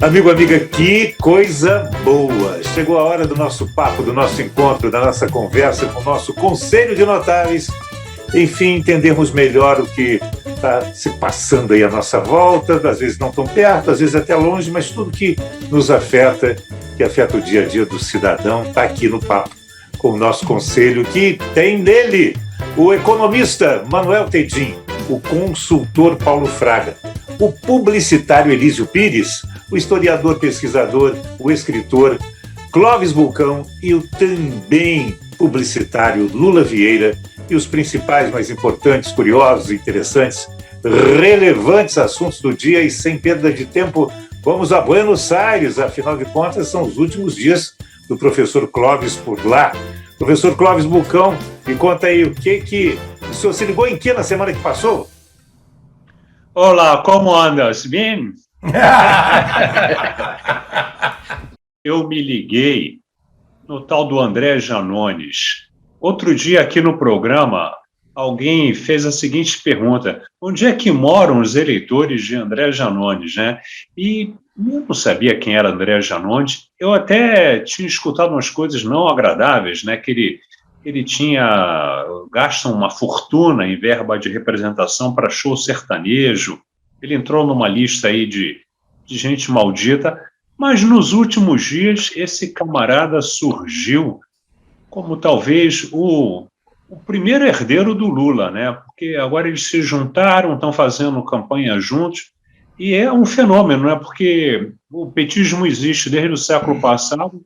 Amigo, amiga, que coisa boa! Chegou a hora do nosso papo, do nosso encontro, da nossa conversa com o nosso Conselho de Notáveis. Enfim, entendermos melhor o que está se passando aí à nossa volta, às vezes não tão perto, às vezes até longe, mas tudo que nos afeta, que afeta o dia a dia do cidadão, está aqui no papo com o nosso Conselho, que tem nele o economista Manuel Tedin, o consultor Paulo Fraga, o publicitário Elísio Pires, o historiador pesquisador, o escritor Clóvis Bulcão e o também publicitário Lula Vieira, e os principais, mais importantes, curiosos, interessantes, relevantes assuntos do dia. E sem perda de tempo, vamos a Buenos Aires, afinal de contas são os últimos dias do professor Clóvis por lá. Professor Clóvis Bulcão, me conta aí o que o senhor se ligou em que na semana que passou? Olá, como andas? Bem? Eu me liguei no tal do André Janones. Outro dia aqui no programa, alguém fez a seguinte pergunta: onde é que moram os eleitores de André Janones, né? E eu não sabia quem era André Janones. Eu até tinha escutado umas coisas não agradáveis, né? Que ele tinha gasto uma fortuna em verba de representação para show sertanejo. Ele entrou numa lista aí de gente maldita, mas nos últimos dias esse camarada surgiu como talvez o primeiro herdeiro do Lula, né? Porque agora eles se juntaram, estão fazendo campanha juntos, e é um fenômeno, né? Porque o petismo existe desde o século passado,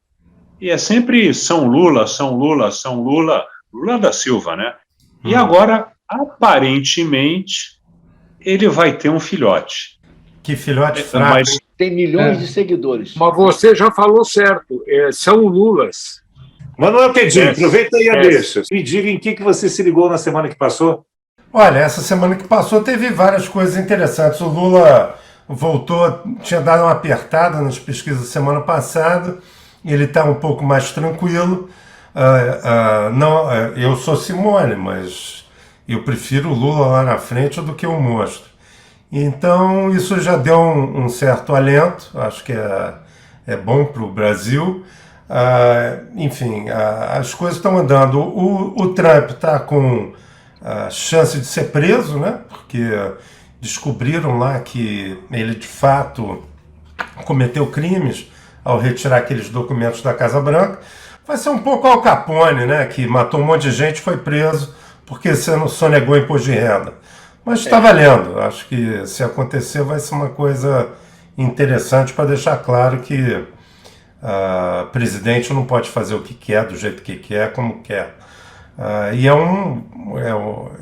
e é sempre São Lula, São Lula, São Lula, Lula da Silva, né? E agora, aparentemente, ele vai ter um filhote. Que filhote fraco. Mas tem milhões de seguidores. Mas você já falou certo, são Lulas. Manuel Tedin, aproveita aí a deixa. Me diga em que você se ligou na semana que passou. Olha, essa semana que passou teve várias coisas interessantes. O Lula voltou, tinha dado uma apertada nas pesquisas semana passada, ele está um pouco mais tranquilo. Eu sou Simone, mas eu prefiro o Lula lá na frente do que o monstro. Então, isso já deu um certo alento, acho que é bom para o Brasil. Enfim, as coisas estão andando. O Trump está com chance de ser preso, né? Porque descobriram lá que ele de fato cometeu crimes ao retirar aqueles documentos da Casa Branca. Vai ser um pouco Al Capone, né? Que matou um monte de gente e foi preso porque sonegou imposto de renda. Mas está valendo. Acho que se acontecer vai ser uma coisa interessante para deixar claro que presidente não pode fazer o que quer, do jeito que quer, como quer. E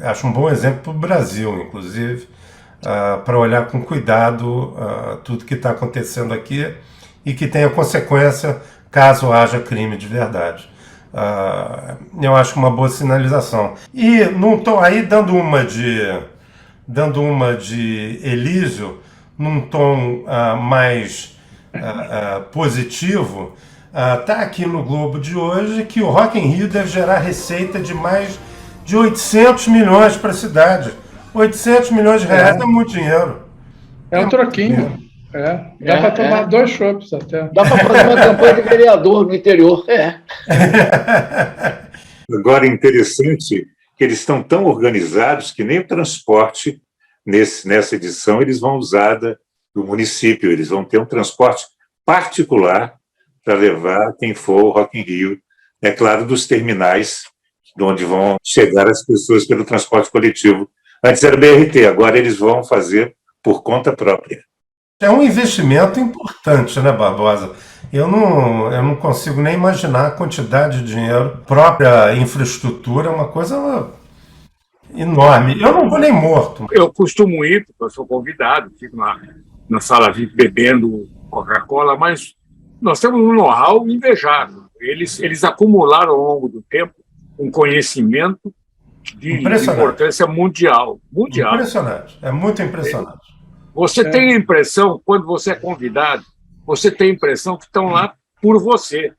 acho um bom exemplo para o Brasil, inclusive, para olhar com cuidado tudo que está acontecendo aqui e que tenha consequência caso haja crime de verdade. Eu acho uma boa sinalização. E não estou aí dando uma de Elísio, num tom mais positivo. Está aqui no Globo de hoje que o Rock in Rio deve gerar receita de mais de 800 milhões para a cidade. 800 milhões de reais é muito dinheiro. É um troquinho. Dá para tomar 2 chopps até. Dá para fazer uma campanha de vereador no interior. Agora, interessante que eles estão tão organizados que nem o transporte, nessa edição, eles vão usar do município. Eles vão ter um transporte particular para levar quem for ao Rock in Rio, é claro, dos terminais, de onde vão chegar as pessoas pelo transporte coletivo. Antes era BRT, agora eles vão fazer por conta própria. É um investimento importante, né, Barbosa? Eu não consigo nem imaginar a quantidade de dinheiro. Própria infraestrutura é uma coisa enorme. Eu não vou nem morto. Eu costumo ir, porque eu sou convidado, fico na sala VIP bebendo Coca-Cola, mas nós temos um know-how invejável. Eles acumularam ao longo do tempo um conhecimento de importância mundial. Impressionante, é muito impressionante. Você tem a impressão, quando você é convidado, você tem a impressão que estão lá por você.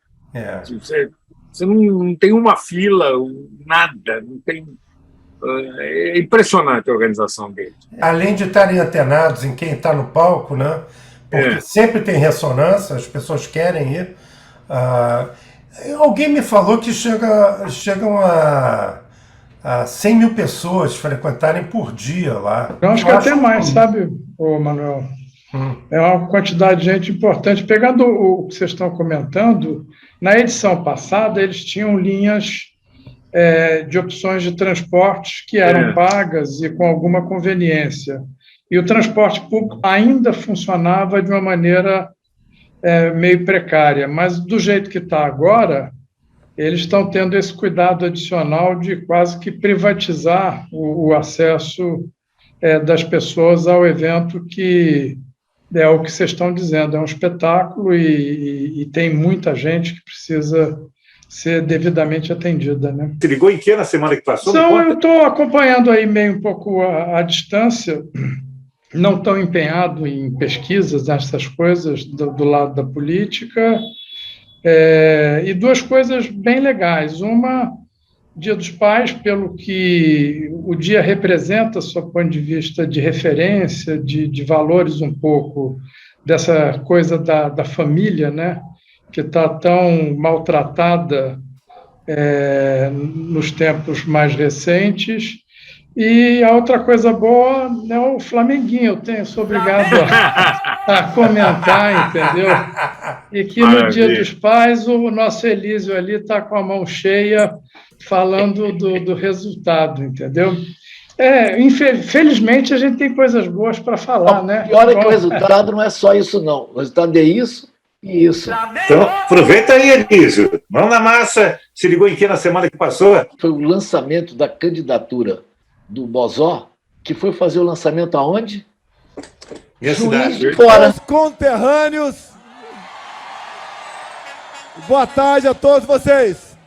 Você não tem uma fila, nada, não tem... É impressionante a organização deles. Além de estarem antenados em quem está no palco, né? porque sempre tem ressonância, as pessoas querem ir. Alguém me falou que chegam a 100 mil pessoas frequentarem por dia lá. Eu acho que até mais, sabe, Manuel? É uma quantidade de gente importante. Pegando o que vocês estão comentando, na edição passada eles tinham linhas de opções de transportes que eram pagas e com alguma conveniência. E o transporte público ainda funcionava de uma maneira meio precária, mas do jeito que está agora, eles estão tendo esse cuidado adicional de quase que privatizar o acesso das pessoas ao evento, que é o que vocês estão dizendo, é um espetáculo e tem muita gente que precisa ser devidamente atendida, né? Você ligou em que na semana que passou? Então, eu estou acompanhando aí meio um pouco à distância, não tão empenhado em pesquisas, nessas coisas do lado da política, e duas coisas bem legais. Uma, Dia dos Pais, pelo que o dia representa, sob o ponto de vista de referência, de valores um pouco, dessa coisa da família, né, que está tão maltratada nos tempos mais recentes. E a outra coisa boa é o Flamenguinho, sou obrigado a comentar, entendeu? E que no Dia dos Pais o nosso Elísio ali está com a mão cheia falando do resultado, entendeu? Infelizmente a gente tem coisas boas para falar, né? Pior é que o resultado não é só isso, não. O resultado é isso e isso. Então, aproveita aí, Elísio. Mão na massa. Se ligou em que na semana que passou? Foi o lançamento da candidatura do Bozó, que foi fazer o lançamento aonde? Minha Juiz cidade. de Fora. Meus conterrâneos, boa tarde a todos vocês.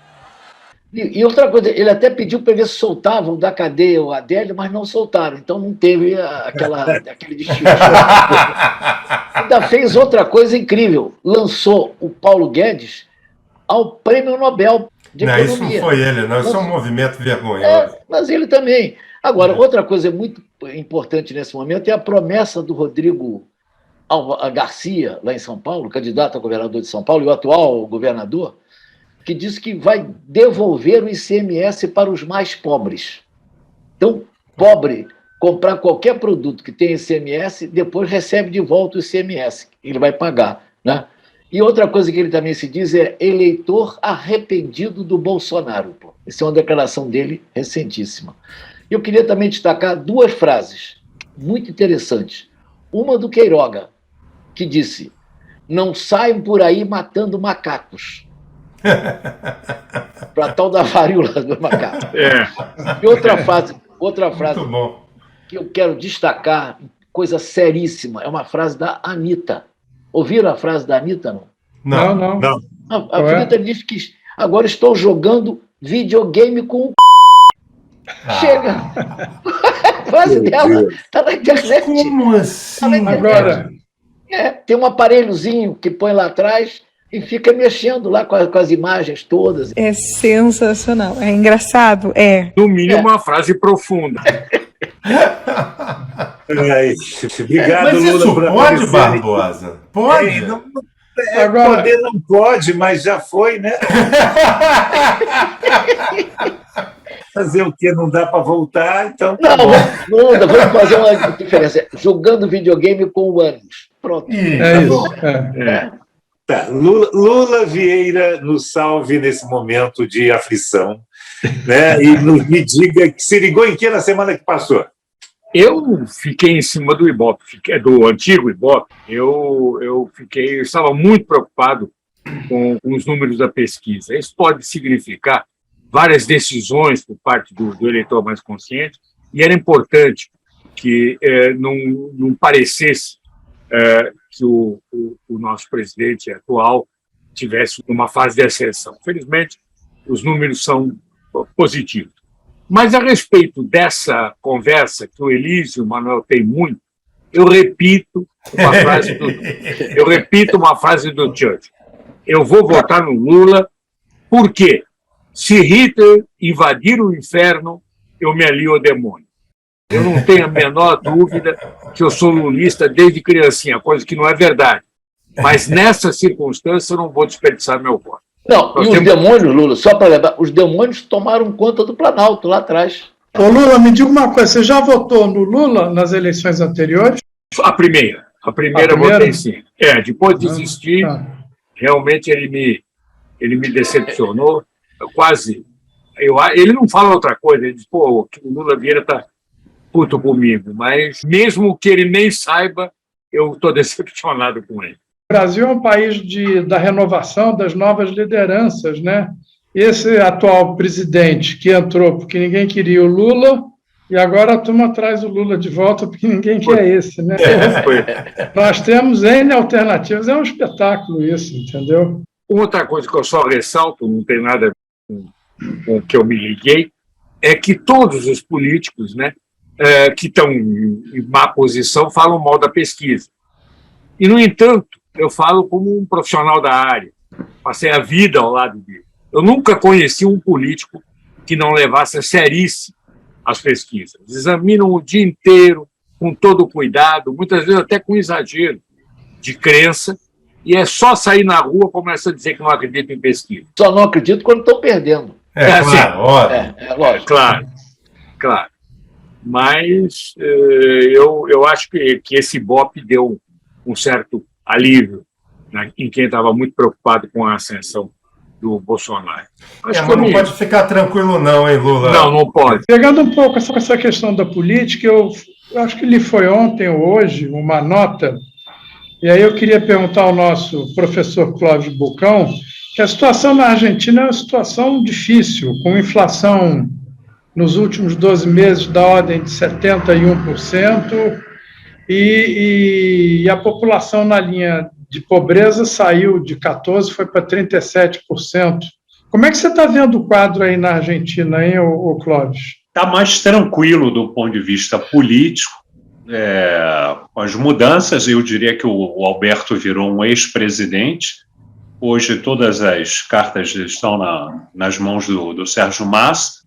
E outra coisa, ele até pediu para ver se soltavam da cadeia o Adélio, mas não soltaram, então não teve aquele destino. Ainda fez outra coisa incrível, lançou o Paulo Guedes ao Prêmio Nobel de Economia. Isso não foi ele, não. Isso é um movimento vergonhoso. Mas ele também. Agora, outra coisa muito importante nesse momento é a promessa do Rodrigo Garcia, lá em São Paulo, candidato a governador de São Paulo e o atual governador, que disse que vai devolver o ICMS para os mais pobres. Então, pobre comprar qualquer produto que tem ICMS, depois recebe de volta o ICMS, que ele vai pagar, né? E outra coisa que ele também se diz é eleitor arrependido do Bolsonaro. Essa é uma declaração dele recentíssima. Eu queria também destacar duas frases muito interessantes. Uma do Queiroga, que disse: não saiam por aí matando macacos. Para tal da varíola do macaco. E outra frase Muito bom. que eu quero destacar, coisa seríssima, é uma frase da Anitta. Ouviram a frase da Anitta, não? Não. A Anitta disse que agora estou jogando videogame com o Chega! A frase dela está na internet. Como assim? Agora, tem um aparelhozinho que põe lá atrás e fica mexendo lá com as imagens todas. É sensacional. É engraçado? No mínimo, uma frase profunda. Obrigado, Mas Lula, isso por pode, aparecer. Barbosa? Pode? Agora... Poder não pode, mas já foi, né? Fazer o quê? Não dá para voltar, então tá bom. Não, vamos fazer uma diferença. Jogando videogame com o ânus. Pronto. isso. Tá. Lula Vieira nos salve nesse momento de aflição, né? E me diga que se ligou em que na semana que passou? Eu fiquei em cima do Ibope, do antigo Ibope. Eu estava muito preocupado com os números da pesquisa. Isso pode significar várias decisões por parte do eleitor mais consciente, e era importante que não parecesse que o nosso presidente atual tivesse uma fase de ascensão. Felizmente, os números são positivos. Mas, a respeito dessa conversa, que o Elísio e o Manuel têm muito, eu repito uma frase do Churchill. Eu vou votar no Lula porque, se Hitler invadir o inferno, eu me alio ao demônio. Eu não tenho a menor dúvida que eu sou lulista desde criancinha, coisa que não é verdade. Mas nessa circunstância eu não vou desperdiçar meu voto. Não, e os demônios, Lula, só para lembrar, os demônios tomaram conta do Planalto lá atrás. Ô Lula, me diga uma coisa, você já votou no Lula nas eleições anteriores? A primeira votei sim. Depois de desistir, realmente ele me decepcionou. Ele não fala outra coisa, ele diz, pô, o Lula Vieira está puto comigo, mas mesmo que ele nem saiba, eu estou decepcionado com ele. O Brasil é um país da renovação, das novas lideranças, né? Esse atual presidente que entrou porque ninguém queria o Lula, e agora a turma traz o Lula de volta porque ninguém quer esse, né? Nós temos N alternativas, é um espetáculo isso, entendeu? Outra coisa que eu só ressalto, não tem nada com o que eu me liguei, é que todos os políticos, né, que estão em má posição falam mal da pesquisa. E, no entanto, eu falo como um profissional da área, passei a vida ao lado dele. Eu nunca conheci um político que não levasse a seríssimo as pesquisas. Examinam o dia inteiro, com todo cuidado, muitas vezes até com exagero de crença, e é só sair na rua começa a dizer que não acredita em pesquisa. Só não acredito quando estão perdendo. Claro, óbvio. Lógico. Claro. Mas eu acho que esse BOP deu um certo alívio, né, em quem estava muito preocupado com a ascensão do Bolsonaro. Mas não pode ficar tranquilo não, hein, Lula? Não pode. Pegando um pouco essa questão da política, eu acho que lhe foi ontem ou hoje uma nota, e aí eu queria perguntar ao nosso professor Clóvis Bulcão, que a situação na Argentina é uma situação difícil, com inflação nos últimos 12 meses da ordem de 71%, e a população na linha de pobreza saiu de 14%, foi para 37%. Como é que você está vendo o quadro aí na Argentina, hein, ô Clóvis? Está mais tranquilo do ponto de vista político, com as mudanças. Eu diria que o Alberto virou um ex-presidente. Hoje todas as cartas estão nas mãos do Sérgio Massa,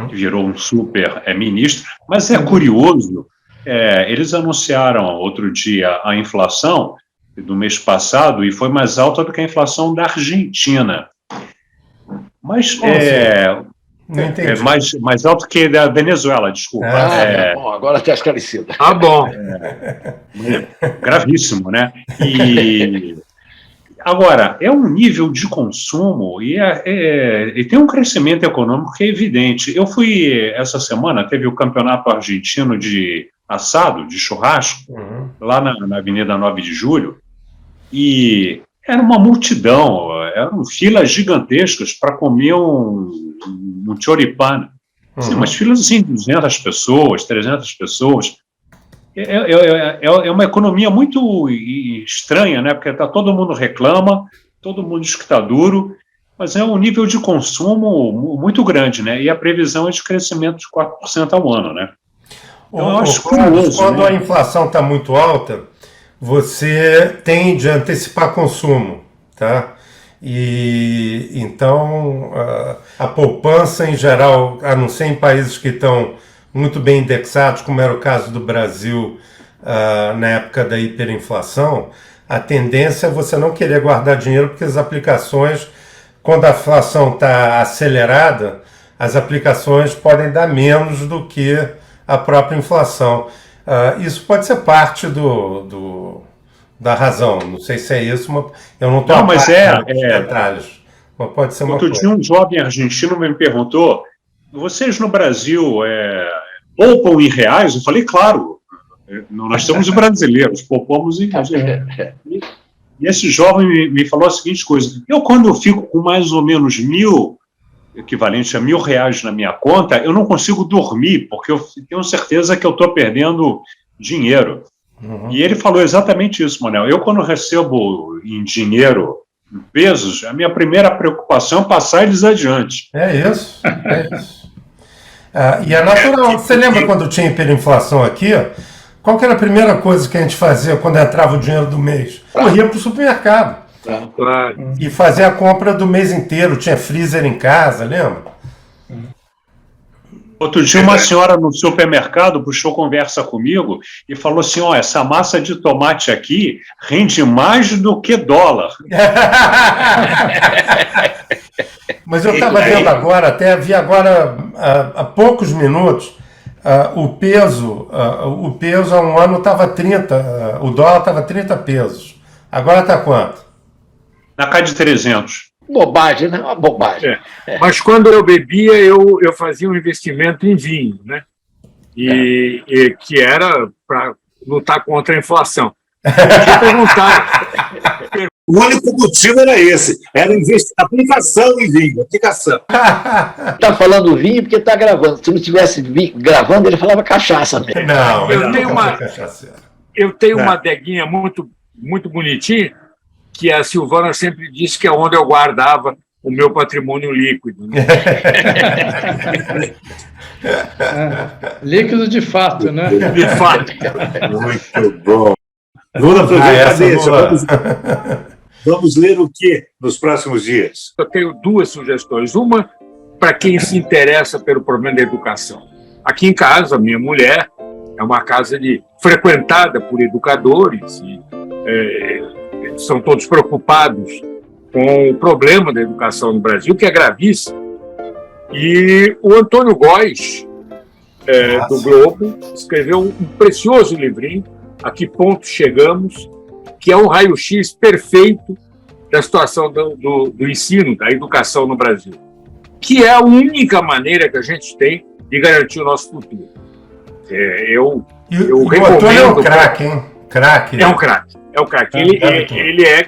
que virou um super ministro. Mas é curioso, eles anunciaram outro dia a inflação do mês passado e foi mais alta do que a inflação da Argentina. Mas mais alto que da Venezuela, desculpa. Bom, agora está esclarecido. Bom. Gravíssimo, né? Agora, é um nível de consumo e tem um crescimento econômico que é evidente. Eu fui, essa semana, teve o campeonato argentino de assado, de churrasco, lá na Avenida 9 de Julho, e era uma multidão, eram filas gigantescas para comer um choripán. Assim, umas filas assim, 200 pessoas, 300 pessoas. É uma economia muito estranha, né? Porque todo mundo reclama, todo mundo diz que está duro, mas é um nível de consumo muito grande, né? E a previsão é de crescimento de 4% ao ano, né? Então, eu acho curioso, quando a inflação está muito alta, você tende a antecipar consumo, tá? E então a poupança em geral, a não ser em países que estão muito bem indexados, como era o caso do Brasil na época da hiperinflação, a tendência é você não querer guardar dinheiro, porque as aplicações, quando a inflação está acelerada, as aplicações podem dar menos do que a própria inflação. Isso pode ser parte da razão. Não sei se é isso, mas eu não estou a mas detalhes. Mas pode ser uma coisa. Outro dia um jovem argentino me perguntou: vocês no Brasil poupam em reais? Eu falei, claro, nós somos brasileiros, poupamos em reais. E esse jovem me falou a seguinte coisa: quando eu fico com mais ou menos equivalente a R$1.000 na minha conta, eu não consigo dormir, porque eu tenho certeza que eu estou perdendo dinheiro. E ele falou exatamente isso, Manuel. Eu, quando recebo em dinheiro, em pesos, a minha primeira preocupação é passar eles adiante. É isso. E é natural. Você lembra quando tinha hiperinflação aqui? Qual que era a primeira coisa que a gente fazia quando entrava o dinheiro do mês? Corria para o supermercado. E fazia a compra do mês inteiro. Tinha freezer em casa, lembra? Outro dia uma senhora no supermercado puxou conversa comigo e falou assim, essa massa de tomate aqui rende mais do que dólar. Mas eu estava vendo agora, até vi agora há poucos minutos, o peso há um ano estava 30, o dólar estava 30 pesos. Agora está quanto? Na casa de 300. Bobagem, né? Uma bobagem. Mas quando eu bebia, eu fazia um investimento em vinho, né? E que era para lutar contra a inflação. O único motivo era esse, era aplicação em vinho, aplicação. Está falando vinho porque está gravando. Se não tivesse gravando, ele falava cachaça mesmo. Não, eu tenho uma adeguinha muito, muito bonitinha, que a Silvana sempre disse que é onde eu guardava o meu patrimônio líquido. Né? Líquido de fato, né? De fato. Muito bom. Lula, vamos ler o que nos próximos dias? Eu tenho duas sugestões. Uma, para quem se interessa pelo problema da educação. Aqui em casa, a minha mulher é uma casa frequentada por educadores e são todos preocupados com o problema da educação no Brasil, que é gravíssimo. E o Antônio Góes, do Globo, escreveu um precioso livrinho, A Que Ponto Chegamos, que é um raio-x perfeito da situação do ensino, da educação no Brasil, que é a única maneira que a gente tem de garantir o nosso futuro. Eu recomendo... O Antônio é um craque, hein? Craque. É um craque. É o craque. Ele é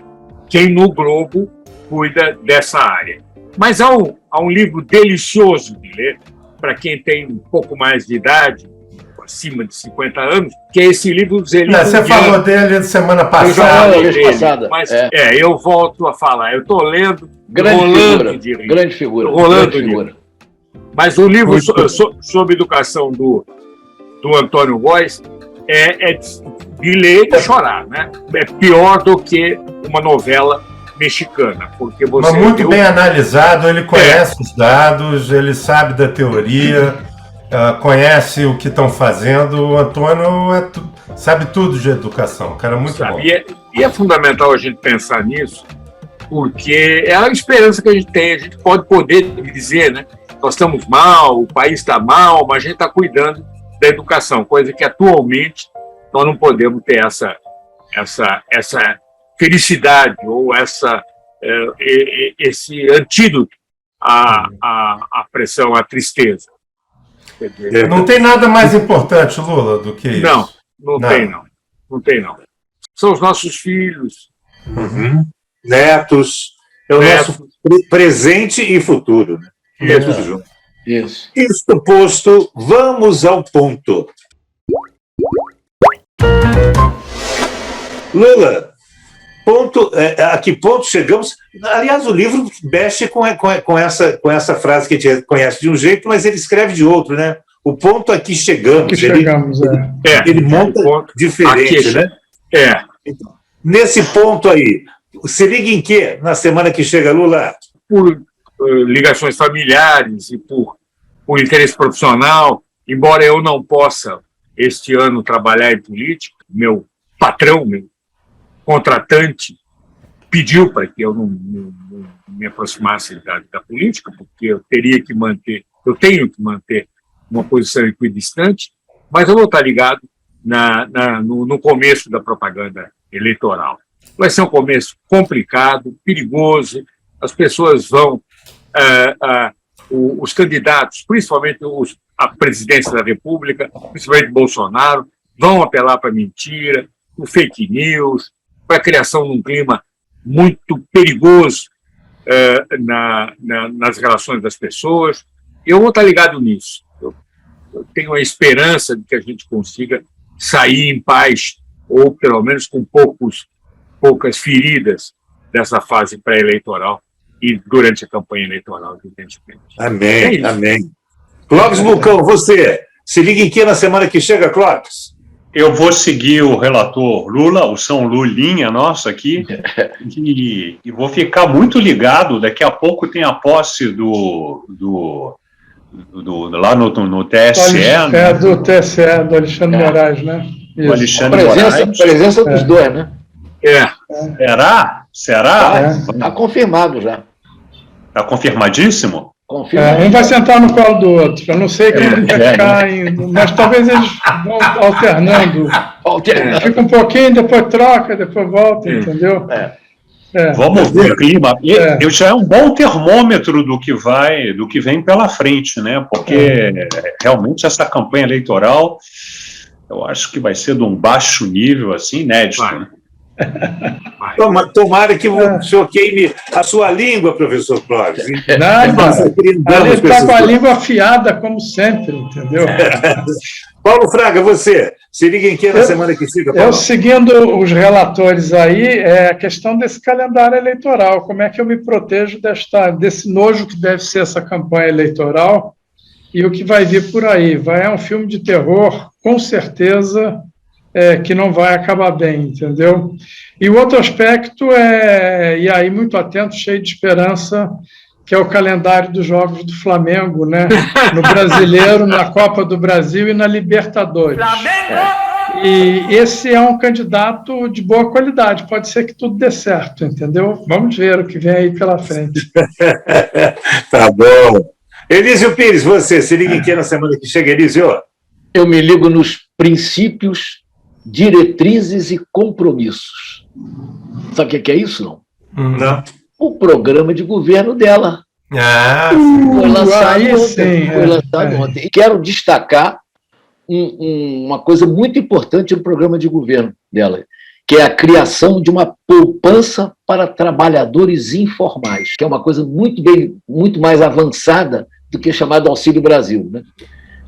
quem no Globo cuida dessa área. Mas há um livro delicioso de ler, para quem tem um pouco mais de idade, acima de 50 anos, que é esse livro... Você falou dele semana passada. Mas eu volto a falar. Eu estou lendo... Grande figura. Mas o livro sobre educação do Antônio Góes é de ler e chorar, né? É pior do que uma novela mexicana, porque mas muito bem analisado, ele conhece os dados, ele sabe da teoria, conhece o que estão fazendo. O Antônio sabe tudo de educação, cara, muito bom. E é fundamental a gente pensar nisso, porque é a esperança que a gente tem. A gente pode poder dizer, né? Nós estamos mal, o país está mal, mas a gente está cuidando da educação, coisa que atualmente nós não podemos ter essa felicidade ou esse antídoto à pressão, à tristeza. Não tem nada mais importante, Lula, do que isso? Não tem não. São os nossos filhos. Netos. É o nosso presente e futuro. Né? É tudo junto. Isso. Isto posto, vamos ao ponto. Lula, a que ponto chegamos? Aliás, o livro mexe com essa frase que a gente conhece de um jeito, mas ele escreve de outro, né? O ponto a que chegamos. Ele monta diferente, né? Então, nesse ponto aí, se liga em quê na semana que chega, Lula? Por ligações familiares e por interesse profissional, embora eu não possa, este ano, trabalhar em política, meu patrão, meu contratante, pediu para que eu não me aproximasse da política, porque eu tenho que manter uma posição equidistante, mas eu vou estar ligado no começo da propaganda eleitoral. Vai ser um começo complicado, perigoso, as pessoas vão... os candidatos, principalmente a presidência da República, principalmente Bolsonaro, vão apelar para mentira, o fake news, para a criação de um clima muito perigoso nas relações das pessoas. Eu vou estar ligado nisso. Eu tenho a esperança de que a gente consiga sair em paz, ou pelo menos com poucas feridas dessa fase pré-eleitoral e durante a campanha eleitoral, evidentemente. Amém, amém. Clóvis Bulcão, você, se liga em que na semana que chega, Clóvis? Eu vou seguir o relator Lula, o São Lulinha nosso aqui, e vou ficar muito ligado. Daqui a pouco tem a posse do lá no TSE. É, do TSE, do Alexandre Moraes, né? O Alexandre Moraes. Presença dos dois, né? Será? Está confirmado já. Está confirmadíssimo? Um vai sentar no colo do outro. Eu não sei quem vai ficar ainda, mas talvez eles vão alternando. Fica um pouquinho, depois troca, depois volta, entendeu? Vamos ver o clima. Já é um bom termômetro do que vem pela frente, né? Porque realmente essa campanha eleitoral, eu acho que vai ser de um baixo nível, assim, inédito. Né? Tomara que o senhor queime a sua língua, professor Clóvis. Ele está com a língua afiada, como sempre, entendeu? Paulo Fraga, você, se liga em que na semana que chega, Paulo? Eu, seguindo os relatores aí, é a questão desse calendário eleitoral, como é que eu me protejo desse nojo que deve ser essa campanha eleitoral e o que vai vir por aí. É um filme de terror, com certeza, que não vai acabar bem, entendeu? E o outro aspecto e aí muito atento, cheio de esperança, que é o calendário dos Jogos do Flamengo, né? No Brasileiro, na Copa do Brasil e na Libertadores. Flamengo! E esse é um candidato de boa qualidade, pode ser que tudo dê certo, entendeu? Vamos ver o que vem aí pela frente. Tá bom. Elísio Pires, você, se liga em que na semana que chega, Elísio? Eu me ligo nos princípios, diretrizes e compromissos. Sabe o que é isso, não? Não. O programa de governo dela. Foi lançado ontem. E quero destacar uma coisa muito importante no programa de governo dela, que é a criação de uma poupança para trabalhadores informais, que é uma coisa muito mais avançada do que chamado Auxílio Brasil, né?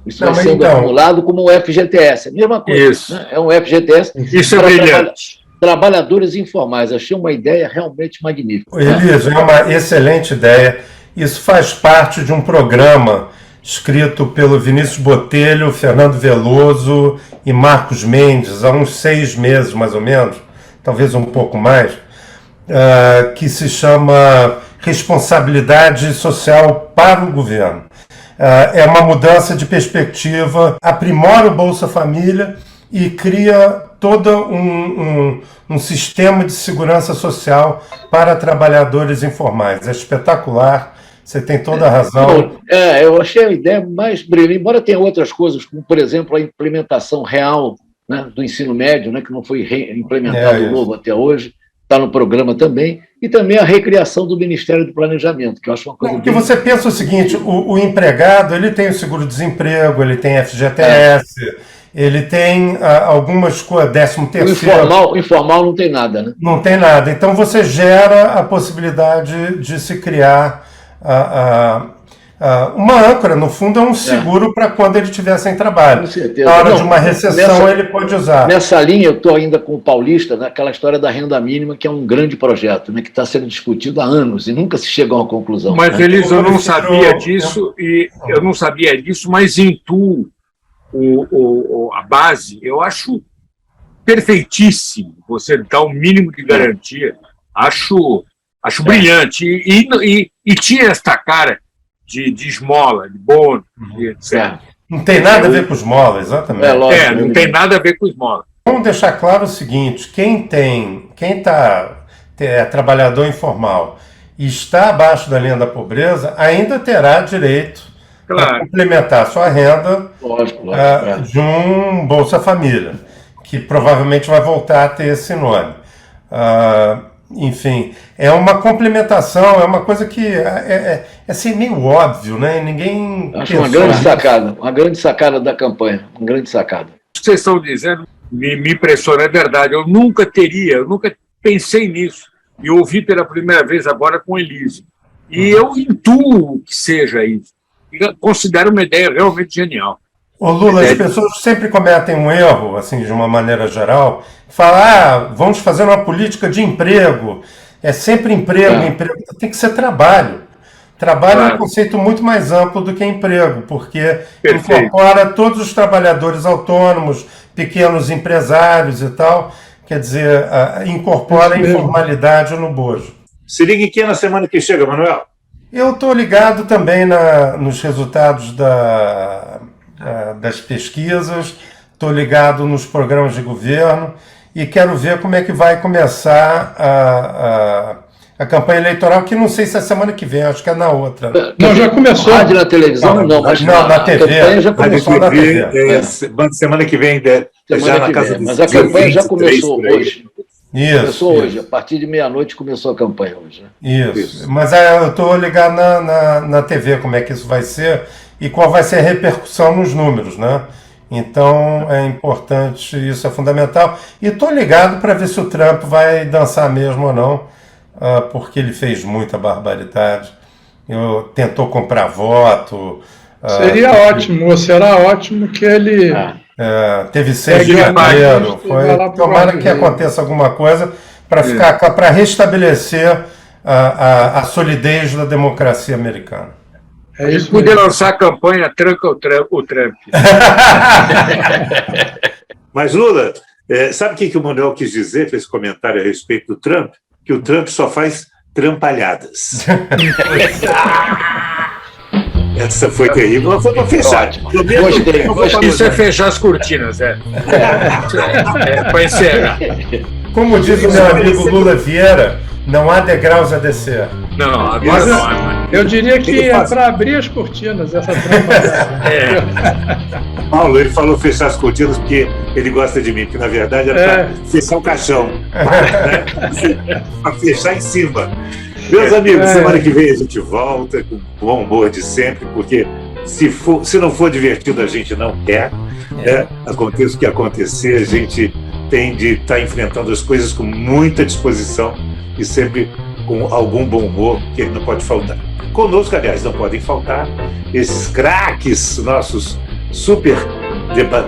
Isso vai sendo acumulado como o FGTS. É a mesma coisa. Isso. Né? É um FGTS. Isso é brilhante. Trabalhadores informais. Achei uma ideia realmente magnífica. Elisa, é uma excelente ideia. Isso faz parte de um programa escrito pelo Vinícius Botelho, Fernando Veloso e Marcos Mendes, há uns 6 meses, mais ou menos, talvez um pouco mais, que se chama Responsabilidade Social para o Governo. É uma mudança de perspectiva, aprimora o Bolsa Família e cria todo um sistema de segurança social para trabalhadores informais. É espetacular, você tem toda a razão. Eu achei a ideia mais brilhante, embora tenha outras coisas, como, por exemplo, a implementação real, né, do ensino médio, né, que não foi implementado novo até hoje, está no programa também, e também a recriação do Ministério do Planejamento, que eu acho uma coisa... Porque você pensa o seguinte, o empregado ele tem o seguro-desemprego, ele tem FGTS, ele tem algumas coisas, 13º... O informal não tem nada, né? Não tem nada. Então você gera a possibilidade de se criar uma âncora, no fundo é um seguro para quando ele estiver sem trabalho. Com certeza. Na hora de uma recessão ele pode usar. Nessa linha eu estou ainda com o Paulista, naquela história da renda mínima, que é um grande projeto, né, que está sendo discutido há anos e nunca se chegou a uma conclusão. Mas, né? Elis, eu não sabia disso, mas intuo a base, eu acho perfeitíssimo você dar um mínimo de garantia. Acho brilhante. E tinha esta cara de esmola, de bônus, etc. Não tem nada a ver com esmola, exatamente. Não tem nada a ver com esmola. Vamos deixar claro o seguinte, quem é trabalhador informal e está abaixo da linha da pobreza, ainda terá direito a complementar a sua renda de um Bolsa Família, que provavelmente vai voltar a ter esse nome. Enfim, é uma complementação, é uma coisa que é assim, meio óbvio, né? Ninguém... Acho uma grande sacada da campanha, uma grande sacada. O que vocês estão dizendo me impressiona, é verdade. Eu nunca pensei nisso. E ouvi pela primeira vez agora com Elise. E eu intuo que seja isso. E considero uma ideia realmente genial. Ô Lula, as pessoas sempre cometem um erro, assim, de uma maneira geral, falar, vamos fazer uma política de emprego, é sempre emprego, tem que ser trabalho. Trabalho é um conceito muito mais amplo do que emprego, porque incorpora todos os trabalhadores autônomos, pequenos empresários e tal, quer dizer, incorpora a informalidade no bojo. Se liga aqui na semana que chega, Manuel. Eu estou ligado também nos resultados das pesquisas, estou ligado nos programas de governo e quero ver como é que vai começar a campanha eleitoral, que não sei se é semana que vem, acho que é na outra. Não, já começou. Rádio na televisão, não, mas na TV. A campanha já começou na TV. Semana que vem, já na casa dos mas a campanha já 23 começou por aí. hoje. Começou hoje, a partir de meia-noite começou a campanha hoje. Né? Isso. Mas eu estou ligado na TV, como é que isso vai ser e qual vai ser a repercussão nos números, né? Então é importante, isso é fundamental. E estou ligado para ver se o Trump vai dançar mesmo ou não, porque ele fez muita barbaridade. Tentou comprar voto. Seria ótimo, ou será ótimo que ele... Teve 6 de janeiro. Tomara que aconteça alguma coisa para restabelecer a solidez da democracia americana. A gente podia lançar a campanha Tranca o Trump. Mas, Lula, sabe o que o Manuel quis dizer com esse comentário a respeito do Trump? Que o Trump só faz trampalhadas. Essa foi terrível, mas foi para fechar. Isso é fechar as cortinas, para encerrar. Como diz o meu amigo Lula Vieira, não há degraus a descer. Não, agora não. Eu diria que é para abrir as cortinas, essa trampalhada. Paulo, ele falou fechar as cortinas porque ele gosta de mim, que na verdade era para fechar o caixão. Né? Para fechar em cima. Meus amigos, semana que vem a gente volta com o bom humor de sempre, porque se não for divertido, a gente não quer. Aconteça o que acontecer, a gente tem de estar enfrentando as coisas com muita disposição e sempre com algum bom humor, que ele não pode faltar. Conosco, aliás, não podem faltar esses craques, nossos super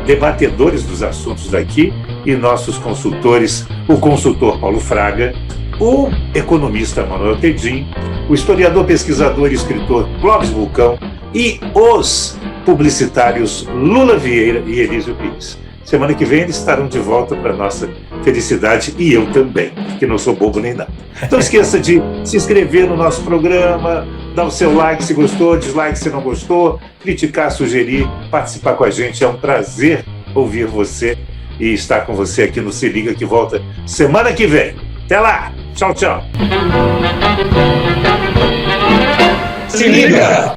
debatedores dos assuntos daqui e nossos consultores, o consultor Paulo Fraga, o economista Manuel Tedim, o historiador, pesquisador e escritor Clóvis Vulcão e os publicitários Lula Vieira e Elísio Pires. Semana que vem eles estarão de volta para a nossa felicidade e eu também, que não sou bobo nem nada. Não esqueça de se inscrever no nosso programa, dar o seu like se gostou, dislike se não gostou, criticar, sugerir, participar com a gente. É um prazer ouvir você e estar com você aqui no Se Liga, que volta semana que vem. Até lá! Tchau, tchau! Se liga!